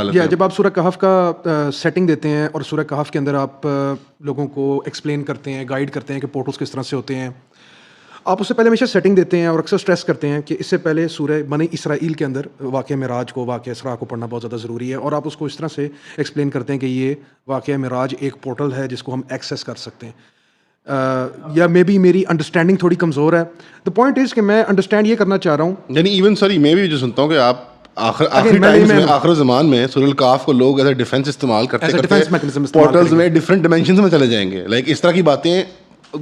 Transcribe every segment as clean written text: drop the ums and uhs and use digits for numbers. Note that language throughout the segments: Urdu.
حالت میں. جب آپ سورہ کہف کا سیٹنگ دیتے ہیں اور سورہ کہف کے اندر آپ لوگوں کو ایکسپلین کرتے ہیں، گائیڈ کرتے ہیں کہ پورٹلز کس طرح سے ہوتے ہیں، آپ اس سے پہلے ہمیشہ سیٹنگ دیتے ہیں اور اکثر اسٹریس کرتے ہیں کہ اس سے پہلے سورہ بنی اسرائیل کے اندر واقعہ معراج کو، واقعہ اسراء کو پڑھنا بہت زیادہ ضروری ہے، اور آپ اس کو اس طرح سے ایکسپلین کرتے ہیں کہ یہ واقعہ معراج ایک پورٹل ہے جس کو ہم ایکسیس کر سکتے ہیں. یا مے بی میری انڈرسٹینڈنگ تھوڑی کمزور ہے. دا پوائنٹ از کہ میں انڈرسٹینڈ یہ کرنا چاہ رہا ہوں، یعنی ایون سوری میں بھی جو سنتا ہوں کہ آپ آخری Again, ٹائمز میں، آخر زمان میں سورہ الکاف کو لوگ ایز اے ڈیفینس استعمال کرتے کرتے پورٹلز میں ڈفرینٹ ڈائمینشنز میں چلے جائیں گے. لائک اس طرح کی باتیں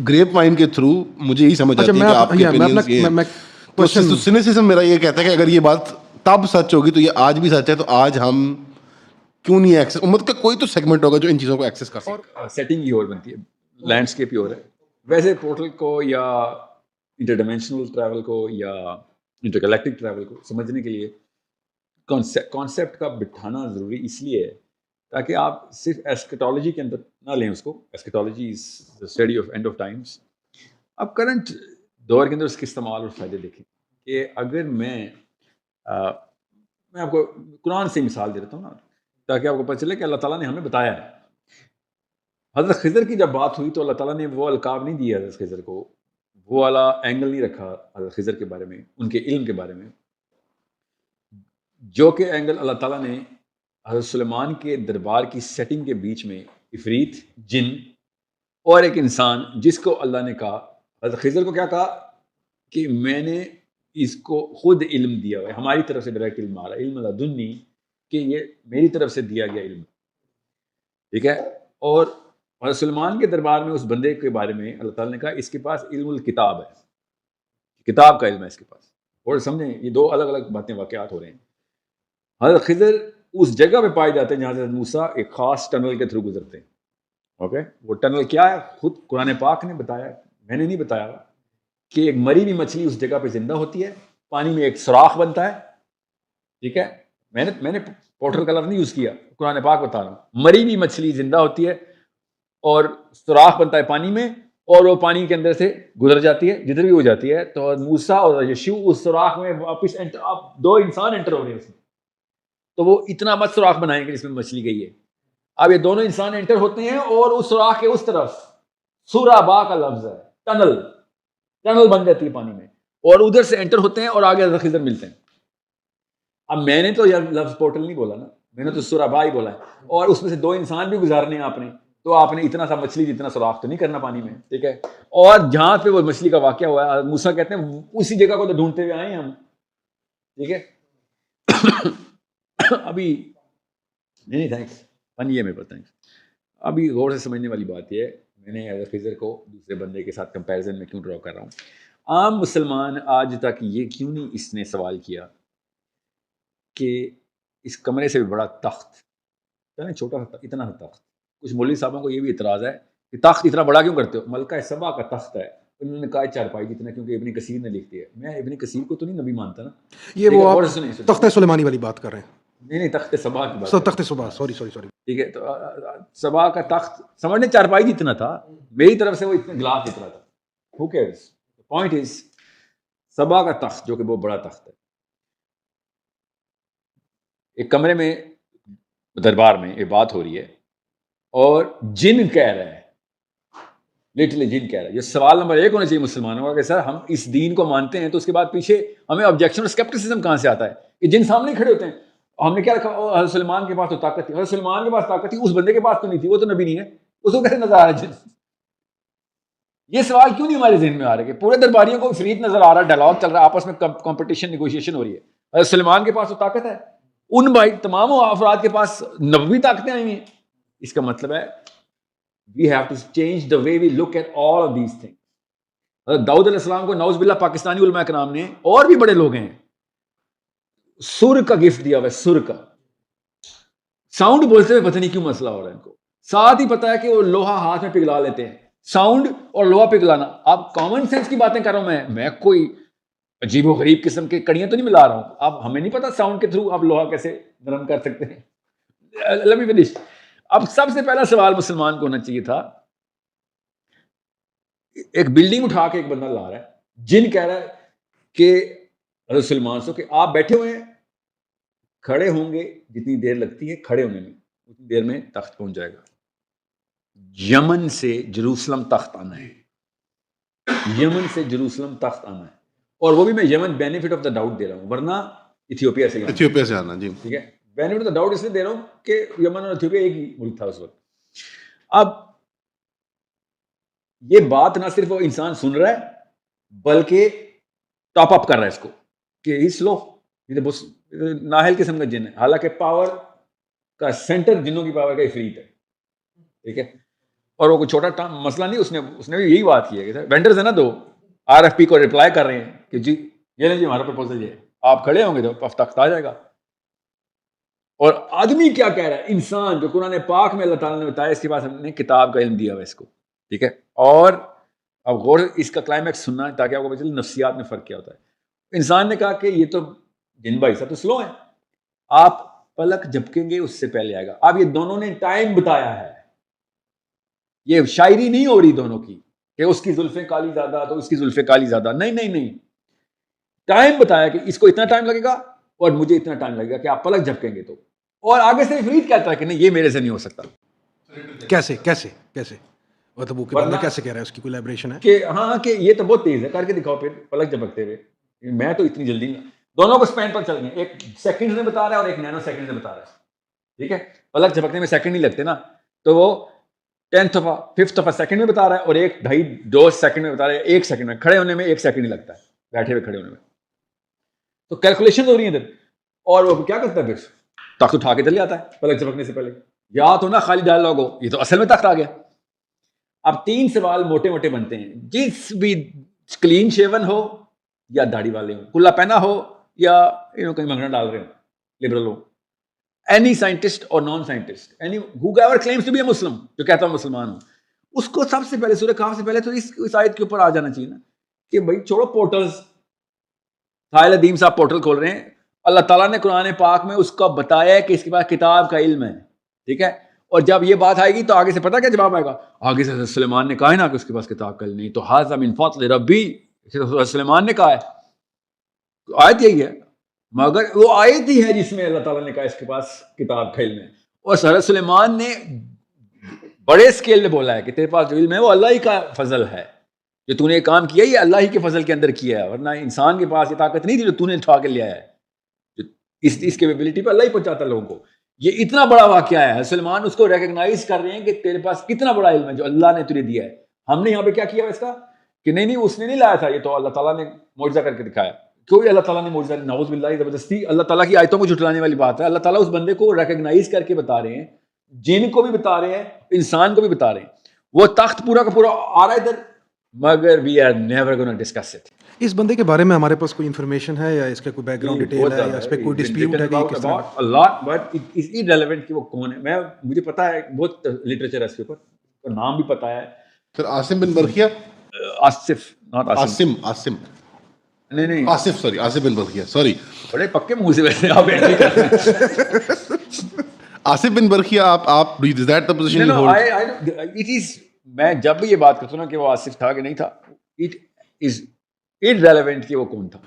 گریپ وائن کے تھرو مجھے یہی سمجھ آتی ہے کہ آپ کے اوپینینز یہ ہیں. سینیسزم میرا یہ کہتا ہے کہ اگر یہ بات تب سچ ہوگی تو یہ آج بھی سچ ہے، تو آج ہم کیوں نہیں ایکسیس، امت کا کوئی تو سیگمنٹ ہوگا جو ان چیزوں کو ایکسیس کر سکے. سیٹنگ ہی اور بنتی ہے، لینڈسکیپ ہی اور ہے. ویسے پورٹل کو یا انٹر ڈائمینشنل ٹریول کو یا انٹر گلیکٹک ٹریول کو سمجھنے کے لیے کانسیپٹ کا بٹھانا ضروری اس لیے ہے تاکہ آپ صرف ایسکیٹالوجی کے اندر نہ لیں اس کو. Eschatology is the study of end of times. اب کرنٹ دور کے اندر اس کے استعمال اور فائدے دیکھیں کہ اگر میں آپ کو قرآن سے مثال دے دیتا ہوں نا، تاکہ آپ کو پتہ چلے کہ اللہ تعالیٰ نے ہمیں بتایا ہے. حضرت خضر کی جب بات ہوئی تو اللہ تعالیٰ نے وہ القاب نہیں دیا حضرت خضر کو، وہ والا اینگل نہیں رکھا حضرت خضر کے بارے میں، ان کے علم کے بارے میں، جو کہ اینگل اللہ تعالیٰ نے حضرت سلیمان کے دربار کی سیٹنگ کے بیچ میں عفریت، جن اور ایک انسان جس کو اللہ نے کہا، حضرت خضر کو کیا کہا کہ میں نے اس کو خود علم دیا ہوا ہے، ہماری طرف سے ڈائریکٹ علم آ رہا ہے، علم لدنی، کہ یہ میری طرف سے دیا گیا علم. ٹھیک ہے. اور حضرت سلیمان کے دربار میں اس بندے کے بارے میں اللہ تعالیٰ نے کہا اس کے پاس علم الکتاب ہے، کتاب کا علم ہے اس کے پاس. اور سمجھیں یہ دو الگ الگ باتیں، واقعات ہو رہے ہیں. حضرت خضر اس جگہ پہ پائے جاتے ہیں جہاں سے موسیٰ ایک خاص ٹنل کے تھرو گزرتے ہیں. اوکے، وہ ٹنل کیا ہے خود قرآن پاک نے بتایا، میں نے نہیں بتایا، کہ ایک مری ہوئی مچھلی اس جگہ پہ زندہ ہوتی ہے، پانی میں ایک سوراخ بنتا ہے. ٹھیک ہے، میں نے پورٹل کا لفظ نہیں یوز کیا، قرآن پاک بتا رہا ہوں. مری ہوئی مچھلی زندہ ہوتی ہے اور سوراخ بنتا ہے پانی میں، اور وہ پانی کے اندر سے گزر جاتی ہے جدھر بھی ہو جاتی ہے. تو موسیٰ اور یشوع اس سوراخ میں واپس دو انسان انٹر ہو رہے ہیں اس میں، تو وہ اتنا مت سوراخ بنائیں گے جس میں مچھلی گئی ہے. اب یہ دونوں انسان انٹر ہوتے ہیں اور اس سوراخ کے اس طرف سورابا کا لفظ ہے، ٹنل بن جاتی ہے پانی میں، اور ادھر سے انٹر ہوتے ہیں اور آگے حضرت خضر ملتے ہیں. اب میں نے تو یہ لفظ پورٹل نہیں بولا نا، میں نے تو سورابا ہی بولا ہے، اور اس میں سے دو انسان بھی گزارنے ہیں آپ نے، تو آپ نے اتنا سا مچھلی جتنا سوراخ تو نہیں کرنا پانی میں. ٹھیک ہے. اور جہاں پہ وہ مچھلی کا واقعہ ہوا ہے، موسیٰ کہتے ہیں اسی جگہ کو تو ڈھونڈتے ہوئے آئے ہیں ہم. ٹھیک ہے. ابھی نہیں تھینکس فن یہ میرے پاس تھینکس. ابھی غور سے سمجھنے والی بات یہ ہے، میں نے حضرت خضر کو دوسرے بندے کے ساتھ کمپیریزن میں کیوں ڈرا کر رہا ہوں. عام مسلمان آج تک یہ کیوں نہیں اس نے سوال کیا کہ اس کمرے سے بھی بڑا تخت، چھوٹا سا اتنا سا تخت. کچھ مولوی صاحبوں کو یہ بھی اعتراض ہے کہ تخت اتنا بڑا کیوں کرتے ہو؟ ملکہ سبا کا تخت ہے، انہوں نے کہا چارپائی جتنا، کیونکہ ابن کثیر نے لکھ دیا. میں ابن کثیر کو تو نہیں نبی مانتا نا. یہ وہ آپ تخت سلیمانی والی بات کر رہے ہیں؟ نہیں تخت سبا کی بات، تخت سبا، سوری. ٹھیک ہے. تو سبا کا تخت سمجھنے چارپائی جتنا تھا، میری طرف سے وہ اتنا گلاس اتنا تھا. Who cares? The point is سبا کا تخت جو کہ وہ بڑا تخت ہے، ایک کمرے میں دربار میں ایک بات ہو رہی ہے اور جن کہہ رہا ہے، لٹرلی جن کہہ رہا ہے. یہ سوال نمبر 1 ہونا چاہیے مسلمانوں کا کہ سر ہم اس دین کو مانتے ہیں، تو اس کے بعد پیچھے ہمیں آبجیکشن اور اسکیپٹسزم کہاں سے آتا ہے کہ جن سامنے کھڑے ہوتے ہیں. ہم نے کیا رکھا، حضرت سلیمان کے پاس تو طاقت تھی، حضرت سلیمان کے پاس طاقت تھی، اس بندے کے پاس تو نہیں تھی، وہ تو نبی نہیں ہے، اس کو کیسے نظر آ رہا ہے جن؟ یہ سوال کیوں نہیں ہمارے ذہن میں آ رہا ہے کہ پورے درباریوں کو فرید نظر آ رہا ہے، ڈائلاگ چل رہا ہے، آپس میں کمپٹیشن نیگوشیشن ہو رہی ہے. حضرت سلیمان کے پاس تو طاقت ہے، ان بھائی تمام افراد کے پاس نبوی طاقتیں آئی ہیں. اس کا مطلب ہے we have to change the way we look at all of these things. حضرت داؤد علیہ السلام کو نعوذ باللہ پاکستانی علماء کرام نے، اور بھی بڑے لوگ ہیں، سر کا گفٹ دیا ہوا ہے، سر کا. ساؤنڈ بولتے ہوئے پتہ نہیں کیوں مسئلہ ہو رہا ہے ان کو. ساتھ ہی پتہ ہے کہ وہ لوہا ہاتھ میں پگھلا لیتے ہیں. ساؤنڈ اور لوہا پگھلانا، آپ کامن سینس کی باتیں کر رہا ہوں میں کوئی عجیب و غریب قسم کے کڑیاں تو نہیں ملا رہا ہوں. اب ہمیں نہیں پتا ساؤنڈ کے تھرو آپ لوہا کیسے نرم کر سکتے ہیں. Let me finish. اب سب سے پہلا سوال مسلمان کو ہونا چاہیے تھا، ایک بلڈنگ اٹھا کے ایک بندہ لا رہا ہے، جن کہہ رہا ہے کہ حضرت سلمان سے کہ آپ بیٹھے ہوئے ہیں کھڑے ہوں گے جتنی دیر لگتی ہے کھڑے ہونے میں اتنی دیر میں تخت پہنچ جائے گا. یمن سے جروسلم تخت آنا ہے, یمن سے جروسلم تخت آنا ہے, اور وہ بھی میں یمن بینیفٹ آف دا ڈاؤٹ دے رہا ہوں, ورنہ ایتھیوپیا سے آنا. جی ٹھیک ہے, بینیفٹ آف دا ڈاؤٹ اس لیے دے رہا ہوں کہ یمن اور ایتھیوپیا ایک ہی ملک تھا اس وقت. اب یہ بات نہ صرف وہ انسان سن رہا ہے بلکہ ٹاپ اپ کر رہا ہے اس کو کہ اس لو یہ نااہل قسم کا جن ہے, حالانکہ پاور کا سینٹر جنوں کی پاور کا عفریت ہے. ٹھیک ہے, اور وہ کوئی چھوٹا مسئلہ نہیں, اس نے بھی یہی بات کی ہے. وینڈرز ہیں نا دو, آر ایف پی کو ریپلائی کر رہے ہیں کہ جی یہ نہیں جی ہمارا پرپوزل یہ ہے, آپ کھڑے ہوں گے تو تخت آ جائے گا. اور آدمی کیا کہہ رہا ہے, انسان جو قرآن پاک میں اللہ تعالیٰ نے بتایا اس کے پاس ہم نے کتاب کا علم دیا ہوا اس کو. ٹھیک ہے, اور اب غور اس کا کلائمیکس سننا ہے تاکہ آپ کو پتہ چلے نفسیات میں فرق کیا ہوتا ہے. انسان نے کہا کہ یہ تو جن بھائی صاحب تو سلو ہیں, آپ پلک جھپکیں گے اس سے پہلے آئے گا. اب یہ دونوں نے ٹائم بتایا ہے, یہ شاعری نہیں ہو رہی دونوں کی کہ اس کی زلفیں کالی زیادہ تو اس کی زلفیں کالی زیادہ, نہیں, ٹائم بتایا کہ اس کو اتنا ٹائم لگے گا اور مجھے اتنا ٹائم لگے گا کہ آپ پلک جھپکیں گے تو. اور آگے سے عفریت کہتا ہے کہ نہیں یہ میرے سے نہیں ہو سکتا. کیسے مطلب وہ بندہ کیسے کہہ رہا ہے, اس کی کوئی لیبریشن ہے کہ ہاں کہ یہ تو بہت تیز ہے, کر کے دکھاؤ پھر پلک جھپکتے ہوئے. میں تو اتنی جلدی نہیں, دونوں کو سپین پر چل گئے, ایک سیکنڈ میں بتا رہا ہے اور ایک نینو سیکنڈ میں بتا رہا ہے. ٹھیک ہے, پلک جھپکنے میں سیکنڈ نہیں لگتے نا, تو وہ 5th سیکنڈ میں بتا رہا ہے اور ایک 2.5 سیکنڈ میں بتا رہا ہے, 1 سیکنڈ میں. کھڑے ہونے میں 1 سیکنڈ ہی لگتا ہے, بیٹھے ہوئے کھڑے ہونے میں. تو کیلکولیشن ہو رہی ہیں ادھر, اور وہ کیا کرتا ہے پھر تخت اٹھا کے چلے جاتا ہے پلک جھپکنے سے پہلے. یا تو نا خالی ڈائلاگ ہو, یہ تو اصل میں تخت آ گیا. اب 3 سوال موٹے موٹے بنتے ہیں, جس بھی کلین شیون ہو یا داڑھی والے ہوں, کلا پہنا ہو یا کہیں منگنا ڈال رہے ہوں, liberal who, any scientist or non-scientist, whoever claims to be a Muslim, جو کہتا ہوں مسلمان ہوں, اس کو سب سے پہلے سورہ کہف سے پہلے تو اس آیت کے اوپر آ جانا چاہیے نا کہ بھائی چھوڑو پورٹلز. ساحل ادیم صاحب پورٹل کھول رہے ہیں, اللہ تعالیٰ نے قرآن پاک میں اس کو بتایا ہے کہ اس کے پاس کتاب کا علم ہے. ٹھیک ہے, اور جب یہ بات آئے گی تو آگے سے پتہ کیا جواب آئے گا, آگے سے سلیمان نے کہا ہے نا کہ اس کے پاس کتاب کا علم نہیں, تو ھذا من فضل ربی, سلیمان نے کہا ہے. آیت یہی ہے, مگر وہ آیت ہی ہے جس میں اللہ تعالیٰ نے کہا اس کے پاس کتاب کا علم ہے. اور حضرت سلیمان نے بڑے اسکیل میں بولا ہے کہ تیرے پاس جو علم ہے وہ اللہ ہی کا فضل ہے, جو تو نے یہ کام کیا یہ اللہ ہی کے فضل کے اندر کیا ہے, ورنہ انسان کے پاس یہ طاقت نہیں تھی جو تو نے اٹھا کے لیا ہے. اس کیپیبلٹی پہ اللہ ہی پہنچاتا لوگوں کو. یہ اتنا بڑا واقعہ ہے, سلیمان اس کو ریکگنائز کر رہے ہیں کہ تیرے پاس کتنا بڑا علم ہے جو اللہ نے تجھے دیا ہے. ہم نے یہاں پہ کیا کیا اس کا کہ نہیں اس نے نہیں لایا تھا, یہ تو اللہ تعالیٰ نے معجزہ کر کے دکھایا. کوئی اللہ تعالیٰ نے معجزہ, نعوذ باللہ, زبردستی اللہ تعالیٰ کی آیتوں کو جھٹلانے والی بات ہے. اللہ تعالیٰ اس بندے کو ریکگنائز کر کے بتا رہے ہیں, جن کو بھی بتا رہے ہیں, انسان کو بھی بتا رہے ہیں. وہ تخت پورا کا پورا آ رہا ہے ادھر, مگر we are never gonna discuss it. اس بندے کے بارے میں ہمارے پاس کوئی انفارمیشن ہے یا اس کا کوئی بیک گراؤنڈ ڈیٹیل ہے یا اس پہ کوئی ڈسپیوٹ ہے کہ کس طرح اللہ, بٹ اٹ از irrelevant کہ وہ کون ہے. مجھے پتا ہے بہت لٹریچر ہے اس کے اوپر, نام بھی پتا ہے. پھر عاصم بن برقیہ, عاصم نہیں آصف بن برقیہ, سوری, بڑے پکے منہ سے ویسے آپ اینٹری کرتے ہیں. آصف بن برقیہ, آپ is that the position you hold? It is, میں جب بھی یہ بات کرتا ہوں نا کہ وہ آصف تھا کہ نہیں تھا, it is irrelevant کہ وہ کون تھا.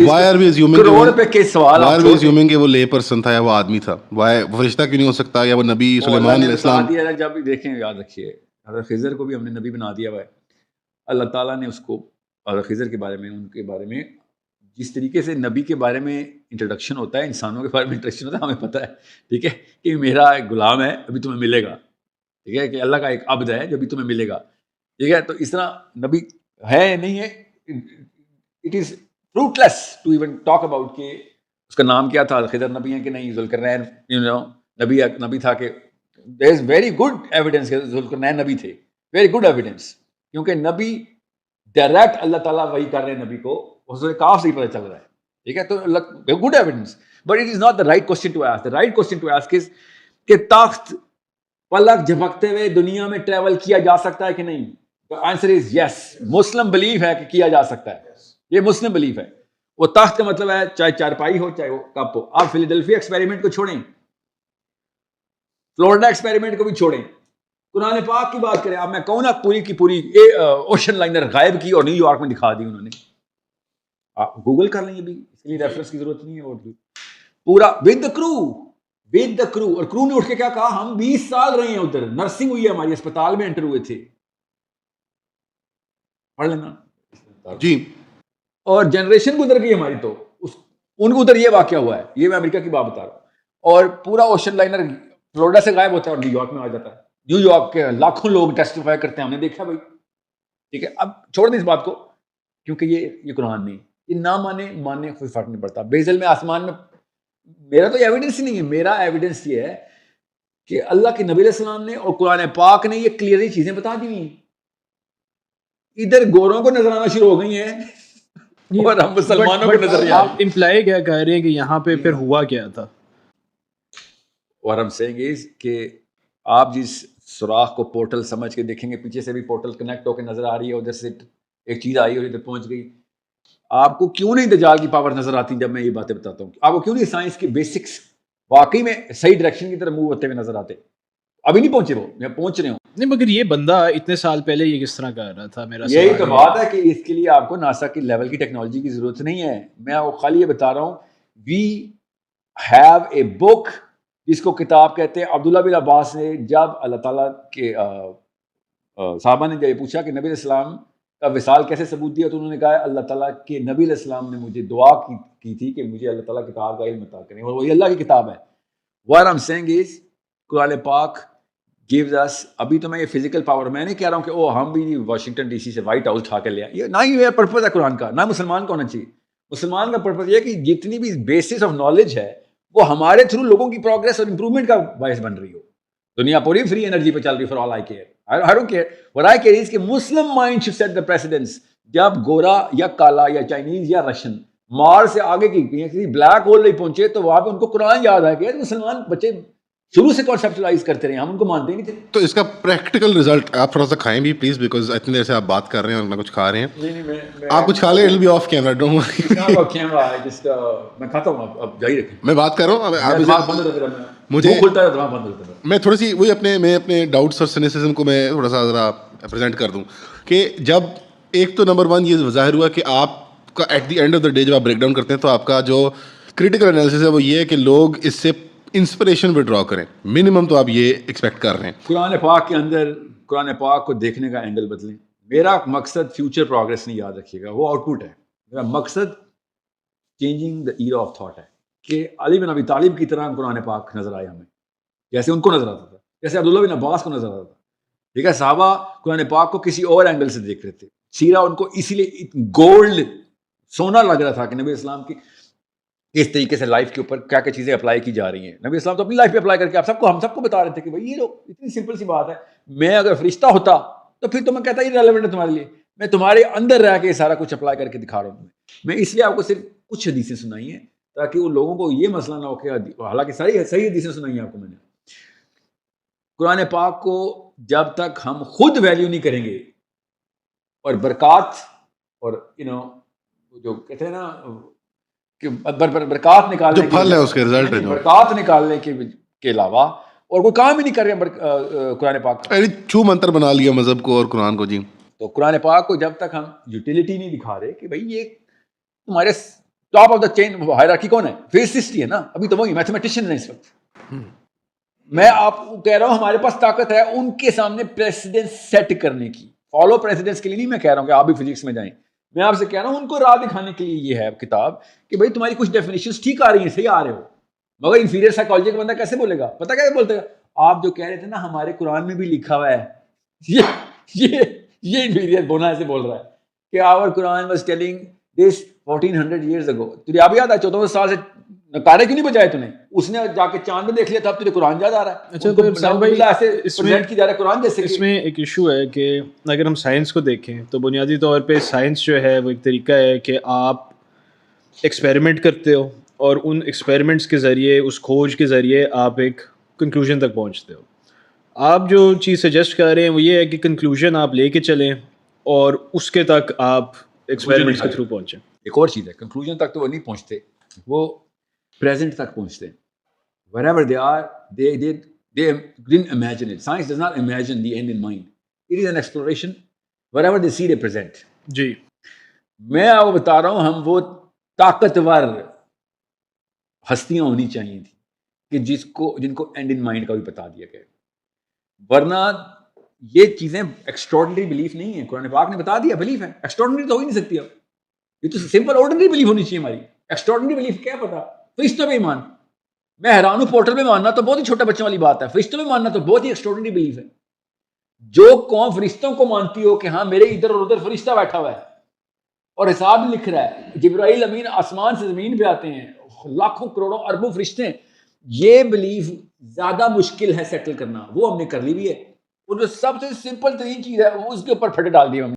Why are we assuming crore پہ کے سوال why are we assuming کہ وہ لے پرسن تھا یا وہ آدمی تھا؟ Why فرشتہ کیوں نہیں ہو سکتا, یا وہ نبی سلیمان علیہ السلام؟ جب بھی دیکھیں یاد رکھیے, حضرت خضر کو بھی ہم نے نبی بنا دیا ہوا ہے. اللہ تعالیٰ نے اس کو حضرت خضر کے بارے میں, ان کے بارے میں, جس طریقے سے نبی کے بارے میں انٹروڈکشن ہوتا ہے, انسانوں کے بارے میں انٹروڈکشن ہوتا ہے, ہمیں پتہ ہے. ٹھیک ہے, کہ میرا ایک غلام ہے ابھی تمہیں ملے گا. ٹھیک ہے, کہ اللہ کا ایک عبد ہے جو ابھی تمہیں ملے گا. ٹھیک ہے, تو اس طرح نبی ہے نہیں ہے. It is fruitless to even talk about کہ اس کا نام کیا تھا, خضر نبی ہے کہ نہیں, ذوالقرنین نبی تھا کہ دیر از ویری گڈ ایویڈینس کہ ذوالقرنین نبی تھے. ویری گڈ ایویڈینس, کیونکہ نبی ڈائریکٹ اللہ تعالیٰ وہی کر رہے ہیں نبی کو, سورہ کہف سے ہی پتہ چل رہا ہے. ٹھیک ہے, تو good evidence, but it is not the right question to ask. The right question to ask is کہ تخت پلک جھپکتے ہوئے دنیا میں ٹریول کیا جا سکتا ہے کہ نہیں. Answer is yes. Muslim belief ہے کہ کیا جا سکتا ہے, یہ مسلم بلیف ہے. وہ تخت کا مطلب ہے چاہے چارپائی ہو چاہے وہ کپ ہو. آپ فیلاڈیلفیا ایکسپیریمنٹ کو چھوڑیں, فلوریڈا ایکسپیریمنٹ کو بھی چھوڑیں, قرآن پاک کی بات کریں. اب میں کہوں نا پوری کی پوری اوشن لائنر غائب کی اور نیو یارک میں دکھا دی انہوں نے. آپ گوگل کر لیں, یہ بھی اس کے لیے ریفرنس کی ضرورت نہیں ہے. اور پورا ود دا کرو. اور کرو نے اٹھ کے کیا کہا, ہم 20 سال رہے ہیں ادھر, نرسنگ ہوئی ہے ہماری, اسپتال میں انٹر ہوئے تھے. پڑھ لینا جی. اور جنریشن گزر گئی ہماری, تو ان کو ادھر یہ واقعہ ہوا ہے. یہ میں امریکہ کی بات بتا رہا ہوں. اور پورا اوشن لائنر فلوریڈا سے غائب ہوتا ہے اور نیو یارک میں آ جاتا ہے. نیو یارک کے لاکھوں لوگ ٹیسٹیفائی کرتے ہیں, ہم نے دیکھا بھائی. ٹھیک ہے, اب چھوڑ دیں اس بات کو, کیونکہ یہ قرآن نہیں, یہ نہ ماننے کوئی فرق نہیں پڑتا. بیزل میں آسمان میں, میرا تو ایویڈنس ہی نہیں ہے. میرا ایویڈنس یہ ہے کہ اللہ کے نبی علیہ السلام نے اور قرآن پاک نے یہ کلیئرلی چیزیں بتا دی ہیں. ادھر گوروں کو نظر آنا شروع ہو گئی ہیں اور ہم مسلمانوں کو نظر. آپ امپلائی کیا کہہ رہے ہیں کہ یہاں پہ پھر ہوا کیا تھا؟ اور ہم سینگ از کہ آپ جس سوراخ کو پورٹل سمجھ کے دیکھیں گے, پیچھے سے بھی پورٹل کنیکٹ ہو کے نظر آ رہی ہے, ادھر سے ایک چیز آئی اور ادھر پہنچ گئی. آپ کو کیوں نہیں دجال کی پاور نظر آتی جب میں یہ باتیں بتاتا ہوں؟ آپ کو کیوں نہیں سائنس کی بیسکس واقعی میں صحیح ڈائریکشن کی طرف موو ہوتے ہوئے نظر آتے؟ ابھی نہیں پہنچے, وہ میں پہنچ رہے ہوں. نہیں مگر یہ بندہ اتنے سال پہلے یہ کس طرح کر رہا تھا؟ میرا یہی تو بات ہے کہ اس کے لیے آپ کو ناسا کی لیول کی ٹیکنالوجی کی ضرورت نہیں ہے. میں خالی یہ بتا رہا ہوں, وی ہیو اے بک جس کو کتاب کہتے ہیں. عبداللہ بن عباس نے جب اللہ تعالیٰ کے صحابہ نے جب یہ پوچھا کہ نبی علیہ السلام کا وصال کیسے ثبوت دیا, تو انہوں نے کہا اللہ تعالیٰ کے نبی علیہ السلام نے مجھے دعا کی تھی کہ مجھے اللہ تعالیٰ کتاب کا علم عطا کریں, اور وہی اللہ کی کتاب ہے. What I'm saying is قرآن پاک gives us, ابھی تو میں یہ فزیکل پاور, میں نہیں کہہ رہا ہوں کہ ہم بھی واشنگٹن ڈی سی سے وائٹ ہاؤس اٹھا کے لے آئے, نہ ہی یہ پرپز ہے قرآن کا, نہ مسلمان کا ہونا چاہیے. مسلمان کا پرپز یہ ہے کہ جتنی بھی بیسس آف نالج ہے وہ ہمارے تھرو لوگوں کی پروگریس اور امپروومنٹ کا باعث بن رہی ہو. دنیا پوری فری انرجی پہ چل رہی, for all I care. I don't care. What I care is کہ مسلم mind should set the precedence. جب گورا یا کالا یا چائنیز یا رشین مار سے آگے کی کسی بلیک ہول نہیں پہنچے تو وہاں پہ ان کو قرآن یاد آیا کہ مسلمان بچے شروع سے کانسیپچلائز کرتے رہے, ہم ان کو مانتے ہی نہیں تھے. تو اس کا پریکٹیکل ریزلٹ آپ تھوڑا سا کھائیں بھی پلیز, بیکاز اتنی دیر سے آپ بات کر رہے ہیں اور میں کچھ کھا رہے ہیں. آپ کچھ کھا لیں, it will be off camera, don't worry. میں کھاتا ہوں, اب جاری رکھیں. میں بات کر رہا ہوں, میں تھوڑی سی وہی اپنے ڈاؤٹس اور سینسزم کو میں تھوڑا سا ذرا پریزنٹ کر دوں کہ جب ایک تو نمبر ون یہ ظاہر ہوا کہ آپ کا at the end of the day جب آپ بریک ڈاؤن کرتے ہیں تو آپ کا جو کریٹیکل انالیسس ہے وہ یہ ہے کہ لوگ اس سے انسپریشن وڈرا کریں, منیمم تو آپ یہ ایکسپیکٹ کر رہے ہیں. قرآن پاک کے اندر قرآن پاک کو دیکھنے کا اینگل بدلیں. میرا مقصد فیوچر پروگریس نہیں, یاد رکھیے گا, وہ آؤٹ پٹ ہے. میرا مقصد changing the era of thought ہے کہ علی بن ابی طالب کی طرح قرآن پاک نظر آئے ہمیں, جیسے ان کو نظر آتا تھا, جیسے عبداللہ بن عباس کو نظر آتا تھا. ٹھیک ہے, صحابہ قرآن پاک کو کسی اور اینگل سے دیکھ رہے تھے. سیرہ ان کو اسی لیے گولڈ سونا لگ رہا تھا کہ نبی اسلام کی اس طریقے سے لائف کے اوپر کیا کیا چیزیں اپلائی کی جا رہی ہیں. نبی اسلام تو اپنی لائف پہ اپلائی کر کے ہم سب کو بتا رہے تھے کہ بھائی یہ لو اتنی سمپل سی بات ہے. میں اگر فرشتہ ہوتا تو پھر تو میں کہتا یہ ریلیونٹ ہے تمہارے لیے, میں تمہارے اندر رہ کے سارا کچھ اپلائی کر کے دکھا رہا ہوں. میں اس لیے آپ کو صرف کچھ حدیثیں سنائی ہیں تاکہ ان لوگوں کو یہ مسئلہ نہ ہو کہ حالانکہ صحیح حدیثیں سنائی ہیں آپ کو میں نے. قرآن پاک کو جب تک ہم خود ویلیو نہیں کریں گے اور برکات اور جو کہتے ہیں نا کہ برکات نکالنے جو پھل ہے اس کے رزلٹ ہے, برکات نکالنے کے علاوہ اور کوئی کام ہی نہیں کر رہے قرآن پاک, چھو منتر بنا لیا مذہب کو اور قرآن کو. جی, تو قرآن پاک کو جب تک ہم یوٹیلیٹی نہیں دکھا رہے کہ بھائی یہ تمہارے top of the chain hierarchy کون ہے, فزسسٹ ہی ہے نا, ابھی تو وہی میتھمیٹیشین ہے اس وقت. میں آپ کو کہہ رہا ہوں ہمارے پاس طاقت ہے ان کے سامنے پریسیڈنس سیٹ کرنے کی. فالو پریسیڈنس کے لیے نہیں میں کہہ رہا ہوں کہ آپ بھی فزکس میں جائیں, میں آپ سے کہہ رہا ہوں ان کو راہ دکھانے کے لیے یہ ہے کتاب کہ بھائی تمہاری کچھ ڈیفینیشنز ٹھیک آ رہی ہیں, صحیح آ رہے ہو, مگر انفیریئر سائیکالوجی کا بندہ کیسے بولے گا, پتہ کیا بولتے گا, آپ جو کہہ رہے تھے نا ہمارے قرآن میں بھی لکھا ہوا ہے, یہ انفیریئر بونا ایسے بول رہا ہے کہ our Quran was telling this 1400 years ago. تجھے اب یاد ہے 1400 سال سے نکارے کیوں نہیں بجائے تھی, اس نے جا کے چاند میں دیکھ لیا تھا, اب تجھے قرآن یاد آ رہا ہے. اچھا قرآن جیسے اس میں ایک ایشو ہے کہ اگر ہم سائنس کو دیکھیں تو بنیادی طور پہ سائنس جو ہے وہ ایک طریقہ ہے کہ آپ ایکسپیریمنٹ کرتے ہو اور ان ایکسپیریمنٹس کے ذریعے, اس کھوج کے ذریعے آپ ایک کنکلوژن تک پہنچتے ہو. آپ جو چیز سجیسٹ کر رہے ہیں وہ یہ ہے کہ کنکلوژن آپ لے کے چلیں اور اس کے تک آپ ایکسپیریمنٹس کے تھرو پہنچیں. ایک اور چیز ہے, کنکلوژن تک تو وہ نہیں پہنچتے, وہ پریزنٹ تک پہنچتے ہیں. wherever they are, they didn't imagine it. Science does not imagine the end in mind. It is an exploration. wherever they see, they present. جی, میں آپ کو بتا رہا ہوں ہم وہ طاقتور ہستیاں ہونی چاہیے تھیں کہ جن کو اینڈ ان مائنڈ کا بھی بتا دیا گیا. ورنہ یہ چیزیں ایکسٹراڈنری بلیف نہیں ہے. قرآن پاک نے بتا دیا بلیف ہے, ایکسٹراڈنری تو ہو ہی نہیں سکتی. اب یہ تو سمپل آرڈنری بلیف ہونی چاہیے ہماری. ایکسٹراڈنری بلیف کیا پتا, فرشتوں پہ ایمان. میں حیران ہوں, پورٹل میں ماننا تو بہت ہی چھوٹا بچوں والی بات ہے, فرشتوں میں ماننا تو بہت ہی ایکسٹراڈنری بلیف ہے. جو قوم فرشتوں کو مانتی ہو کہ ہاں میرے ادھر اور ادھر فرشتہ بیٹھا ہوا ہے اور حساب لکھ رہا ہے, جبرائیل امین آسمان سے زمین پہ آتے ہیں, لاکھوں کروڑوں اربوں فرشتے ہیں, یہ بلیف زیادہ مشکل ہے سیٹل کرنا. وہ ہم نے کر لی بھی ہے. وہ جو سب سے سمپل ترین چیز ہے وہ اس کے اوپر پھٹے ڈال دیا ہم نے.